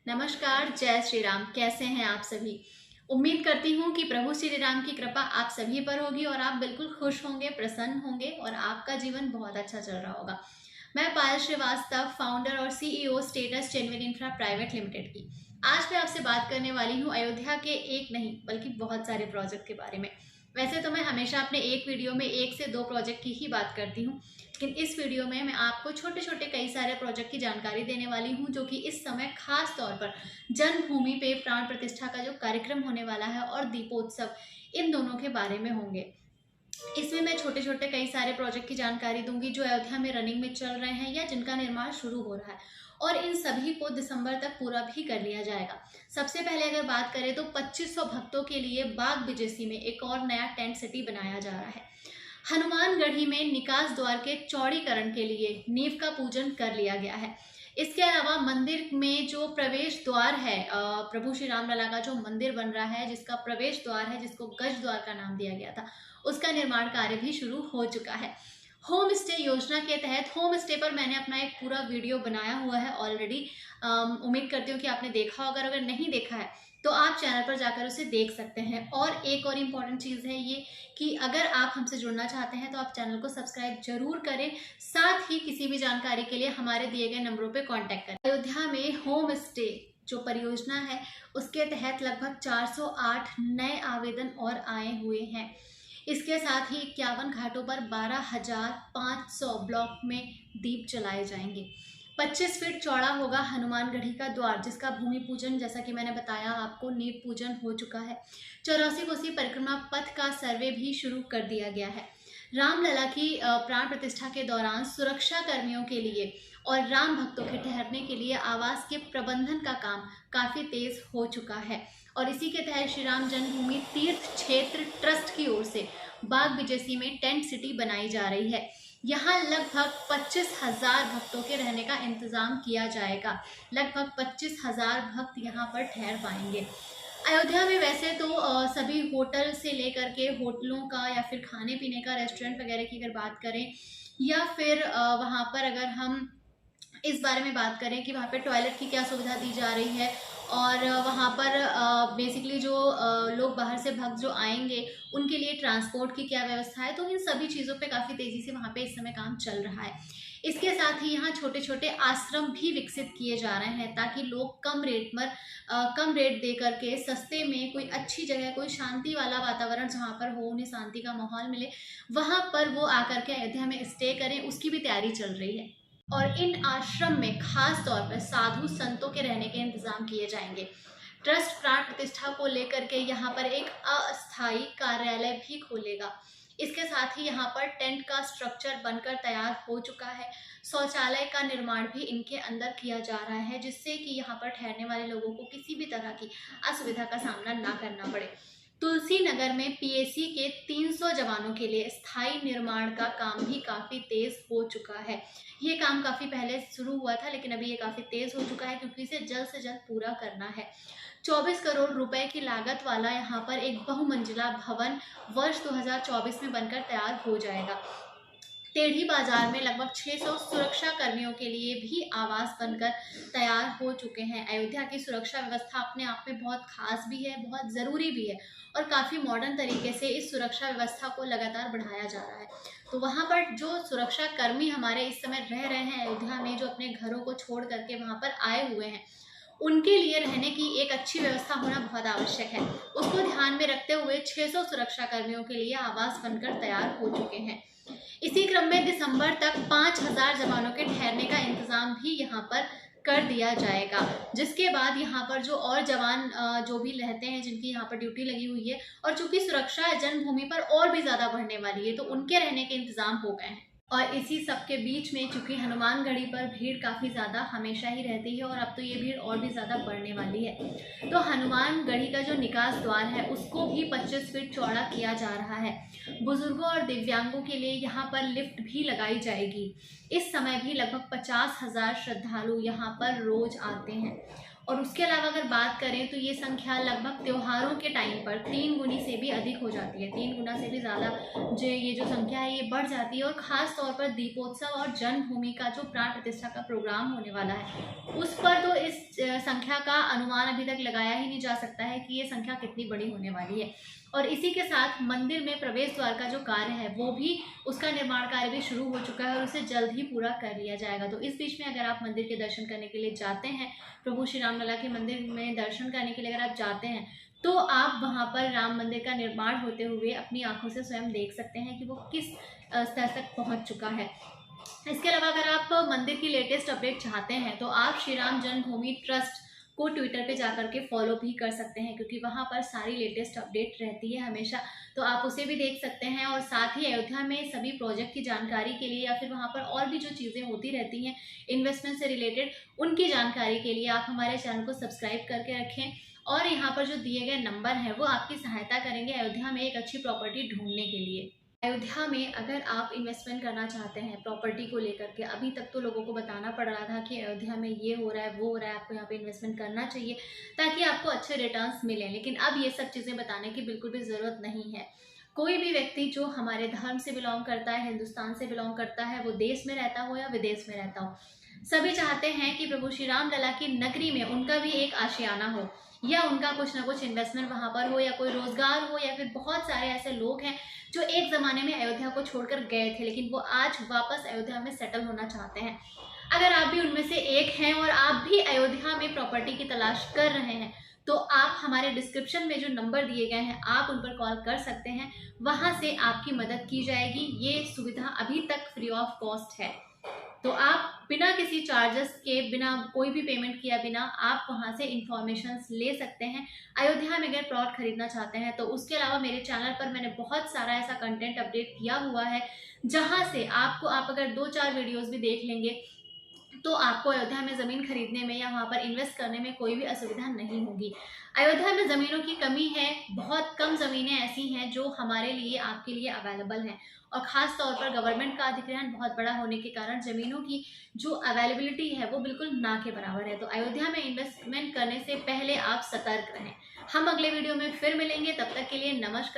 नमस्कार, जय श्री राम। कैसे हैं आप सभी? उम्मीद करती हूँ कि प्रभु श्री राम की कृपा आप सभी पर होगी और आप बिल्कुल खुश होंगे, प्रसन्न होंगे और आपका जीवन बहुत अच्छा चल रहा होगा। मैं पायल श्रीवास्तव, फाउंडर और CEO status genuine infra private limited की आज मैं आपसे बात करने वाली हूँ अयोध्या के एक नहीं बल्कि बहुत सारे प्रोजेक्ट के बारे में। वैसे तो मैं हमेशा अपने एक वीडियो में 1 से 2 प्रोजेक्ट की ही बात करती हूँ, लेकिन इस वीडियो में मैं आपको छोटे छोटे कई सारे प्रोजेक्ट की जानकारी देने वाली हूँ, जो कि इस समय खास तौर पर जन्मभूमि पे प्राण प्रतिष्ठा का जो कार्यक्रम होने वाला है और दीपोत्सव, इन दोनों के बारे में होंगे। इसमें मैं छोटे छोटे कई सारे प्रोजेक्ट की जानकारी दूंगी जो अयोध्या में रनिंग में चल रहे हैं या जिनका निर्माण शुरू हो रहा है, और इन सभी को दिसंबर तक पूरा भी कर लिया जाएगा। सबसे पहले अगर बात करें तो 2500 भक्तों के लिए बाग बीजेसी में एक और नया टेंट सिटी बनाया जा रहा है। हनुमानगढ़ी में निकास द्वार के चौड़ीकरण के लिए नींव का पूजन कर लिया गया है। इसके अलावा मंदिर में जो प्रवेश द्वार है, प्रभु श्री राम लला का जो मंदिर बन रहा है, जिसका प्रवेश द्वार है, जिसको गज द्वार का नाम दिया गया था, उसका निर्माण कार्य भी शुरू हो चुका है। होम स्टे योजना के तहत होम स्टे पर मैंने अपना एक पूरा वीडियो बनाया हुआ है ऑलरेडी। उम्मीद करती हूँ कि आपने देखा होगा, अगर नहीं देखा है तो आप चैनल पर जाकर उसे देख सकते हैं। और एक और इम्पॉर्टेंट चीज़ है ये कि अगर आप हमसे जुड़ना चाहते हैं तो आप चैनल को सब्सक्राइब जरूर करें, साथ ही किसी भी जानकारी के लिए हमारे दिए गए नंबरों पर कॉन्टैक्ट करें। अयोध्या में होम स्टे जो परियोजना है उसके तहत लगभग 408 नए आवेदन और आए हुए हैं। इसके साथ ही 51 घाटों पर 12,500 ब्लॉक में दीप जलाए जाएंगे। 25 फीट चौड़ा होगा हनुमानगढ़ी का द्वार, जिसका भूमि पूजन, जैसा कि मैंने बताया आपको, नींव पूजन हो चुका है। 84 कोसी परिक्रमा पथ का सर्वे भी शुरू कर दिया गया है। रामलला की प्राण प्रतिष्ठा के दौरान सुरक्षा कर्मियों के लिए और राम भक्तों के ठहरने के लिए आवास के प्रबंधन का काम काफी तेज हो चुका है, और इसी के तहत श्री राम जन्मभूमि तीर्थ क्षेत्र ट्रस्ट की ओर से बाग बीजेसी में टेंट सिटी बनाई जा रही है। यहाँ लगभग 25,000 भक्तों के रहने का इंतजाम किया जाएगा। लगभग 25,000 भक्त यहाँ पर ठहर पाएंगे। अयोध्या में वैसे तो सभी होटल से लेकर के होटलों का या फिर खाने पीने का, रेस्टोरेंट वगैरह की अगर बात करें, या फिर वहाँ पर अगर हम इस बारे में बात करें कि वहाँ पे टॉयलेट की क्या सुविधा दी जा रही है, और वहाँ पर बेसिकली जो लोग बाहर से भक्त जो आएंगे उनके लिए ट्रांसपोर्ट की क्या व्यवस्था है, तो इन सभी चीज़ों पे काफ़ी तेज़ी से वहाँ पे इस समय काम चल रहा है। इसके साथ ही यहाँ छोटे छोटे आश्रम भी विकसित किए जा रहे हैं, ताकि लोग कम रेट दे करके सस्ते में कोई अच्छी जगह, कोई शांति वाला वातावरण जहाँ पर हो, उन्हें शांति का माहौल मिले, वहाँ पर वो आकर के अयोध्या में स्टे करें, उसकी भी तैयारी चल रही है। और इन आश्रम में खास तौर पर साधु संतों के रहने के इंतजाम किए जाएंगे। ट्रस्ट प्राण प्रतिष्ठा को लेकर के यहाँ पर एक अस्थायी कार्यालय भी खोलेगा। इसके साथ ही यहाँ पर टेंट का स्ट्रक्चर बनकर तैयार हो चुका है। शौचालय का निर्माण भी इनके अंदर किया जा रहा है, जिससे कि यहाँ पर ठहरने वाले लोगों को किसी भी तरह की असुविधा का सामना ना करना पड़े। तुलसी नगर में पीएसी के 300 जवानों के लिए स्थायी निर्माण का काम भी काफ़ी तेज हो चुका है। ये काम काफ़ी पहले शुरू हुआ था, लेकिन अभी ये काफ़ी तेज हो चुका है क्योंकि इसे जल्द से जल्द पूरा करना है। 24 करोड़ रुपए की लागत वाला यहाँ पर एक बहुमंजिला भवन वर्ष 2024 में बनकर तैयार हो जाएगा। टेढ़ी बाजार में लगभग 600 सुरक्षा कर्मियों के लिए भी आवास बनकर तैयार हो चुके हैं। अयोध्या की सुरक्षा व्यवस्था अपने आप में बहुत खास भी है, बहुत ज़रूरी भी है, और काफ़ी मॉडर्न तरीके से इस सुरक्षा व्यवस्था को लगातार बढ़ाया जा रहा है। तो वहाँ पर जो सुरक्षा कर्मी हमारे इस समय रह रहे हैं अयोध्या में, जो अपने घरों को छोड़ करके वहाँ पर आए हुए हैं, उनके लिए रहने की एक अच्छी व्यवस्था होना बहुत आवश्यक है। उसको ध्यान में रखते हुए 600 सुरक्षा कर्मियों के लिए आवास बनकर तैयार हो चुके हैं। इसी क्रम में दिसंबर तक 5,000 जवानों के ठहरने का इंतजाम भी यहाँ पर कर दिया जाएगा, जिसके बाद यहाँ पर जो और जवान जो भी रहते हैं, जिनकी यहाँ पर ड्यूटी लगी हुई है, और चूंकि सुरक्षा जन्मभूमि पर और भी ज़्यादा बढ़ने वाली है, तो उनके रहने के इंतजाम हो गए हैं। और इसी सब के बीच में चूंकि हनुमानगढ़ी पर भीड़ काफ़ी ज़्यादा हमेशा ही रहती है, और अब तो ये भीड़ और भी ज़्यादा बढ़ने वाली है, तो हनुमानगढ़ी का जो निकास द्वार है उसको भी 25 फीट चौड़ा किया जा रहा है। बुजुर्गों और दिव्यांगों के लिए यहाँ पर लिफ्ट भी लगाई जाएगी। इस समय भी लगभग 50,000 श्रद्धालु यहाँ पर रोज आते हैं। और उसके अलावा अगर बात करें तो ये संख्या लगभग त्योहारों के टाइम पर 3 गुनी से भी अधिक हो जाती है, 3 गुना से भी ज़्यादा जो ये जो संख्या है ये बढ़ जाती है। और ख़ास तौर पर दीपोत्सव और जन्मभूमि का जो प्राण प्रतिष्ठा का प्रोग्राम होने वाला है उस पर तो इस संख्या का अनुमान अभी तक लगाया ही नहीं जा सकता है कि ये संख्या कितनी बड़ी होने वाली है। और इसी के साथ मंदिर में प्रवेश द्वार का जो कार्य है वो भी, उसका निर्माण कार्य भी शुरू हो चुका है और उसे जल्द ही पूरा कर लिया जाएगा। तो इस बीच में अगर आप मंदिर के दर्शन करने के लिए जाते हैं, प्रभु श्री राम लला के मंदिर में दर्शन करने के लिए अगर आप जाते हैं, तो आप वहाँ पर राम मंदिर का निर्माण होते हुए अपनी आंखों से स्वयं देख सकते हैं कि वो किस स्तर तक पहुँच चुका है। इसके अलावा अगर आप मंदिर की लेटेस्ट अपडेट चाहते हैं तो आप श्री राम जन्मभूमि ट्रस्ट को ट्विटर पे जाकर के फॉलो भी कर सकते हैं, क्योंकि वहाँ पर सारी लेटेस्ट अपडेट रहती है हमेशा, तो आप उसे भी देख सकते हैं। और साथ ही अयोध्या में सभी प्रोजेक्ट की जानकारी के लिए या फिर वहाँ पर और भी जो चीज़ें होती रहती हैं इन्वेस्टमेंट से रिलेटेड, उनकी जानकारी के लिए आप हमारे चैनल को सब्सक्राइब करके रखें। और यहाँ पर जो दिए गए नंबर हैं वो आपकी सहायता करेंगे अयोध्या में एक अच्छी प्रॉपर्टी ढूंढने के लिए। अयोध्या में अगर आप इन्वेस्टमेंट करना चाहते हैं प्रॉपर्टी को लेकर के, अभी तक तो लोगों को बताना पड़ रहा था कि अयोध्या में ये हो रहा है वो हो रहा है, आपको यहाँ पे इन्वेस्टमेंट करना चाहिए ताकि आपको अच्छे रिटर्न्स मिलें, लेकिन अब ये सब चीज़ें बताने की बिल्कुल भी ज़रूरत नहीं है। कोई भी व्यक्ति जो हमारे धर्म से बिलोंग करता है, हिंदुस्तान से बिलोंग करता है, वो देश में रहता हो या विदेश में रहता हो, सभी चाहते हैं कि प्रभु श्री राम लला की नगरी में उनका भी एक आशियाना हो, या उनका कुछ ना कुछ इन्वेस्टमेंट वहाँ पर हो, या कोई रोजगार हो, या फिर बहुत सारे ऐसे लोग हैं जो एक ज़माने में अयोध्या को छोड़कर गए थे लेकिन वो आज वापस अयोध्या में सेटल होना चाहते हैं। अगर आप भी उनमें से एक हैं और आप भी अयोध्या में प्रॉपर्टी की तलाश कर रहे हैं, तो आप हमारे डिस्क्रिप्शन में जो नंबर दिए गए हैं आप उन पर कॉल कर सकते हैं, वहाँ से आपकी मदद की जाएगी। ये सुविधा अभी तक फ्री ऑफ कॉस्ट है, तो आप बिना किसी चार्जेस के, बिना कोई भी पेमेंट किया बिना आप वहाँ से इंफॉर्मेशंस ले सकते हैं। अयोध्या में अगर प्लॉट खरीदना चाहते हैं तो उसके अलावा मेरे चैनल पर मैंने बहुत सारा ऐसा कंटेंट अपडेट किया हुआ है जहाँ से आपको, आप अगर 2-4 वीडियोस भी देख लेंगे तो आपको अयोध्या में ज़मीन खरीदने में या वहाँ पर इन्वेस्ट करने में कोई भी असुविधा नहीं होगी। अयोध्या में ज़मीनों की कमी है, बहुत कम ज़मीनें ऐसी हैं जो हमारे लिए, आपके लिए अवेलेबल हैं, और ख़ास तौर पर गवर्नमेंट का अधिग्रहण बहुत बड़ा होने के कारण ज़मीनों की जो अवेलेबिलिटी है वो बिल्कुल ना के बराबर है। तो अयोध्या में इन्वेस्टमेंट करने से पहले आप सतर्क रहें। हम अगले वीडियो में फिर मिलेंगे, तब तक के लिए नमस्कार।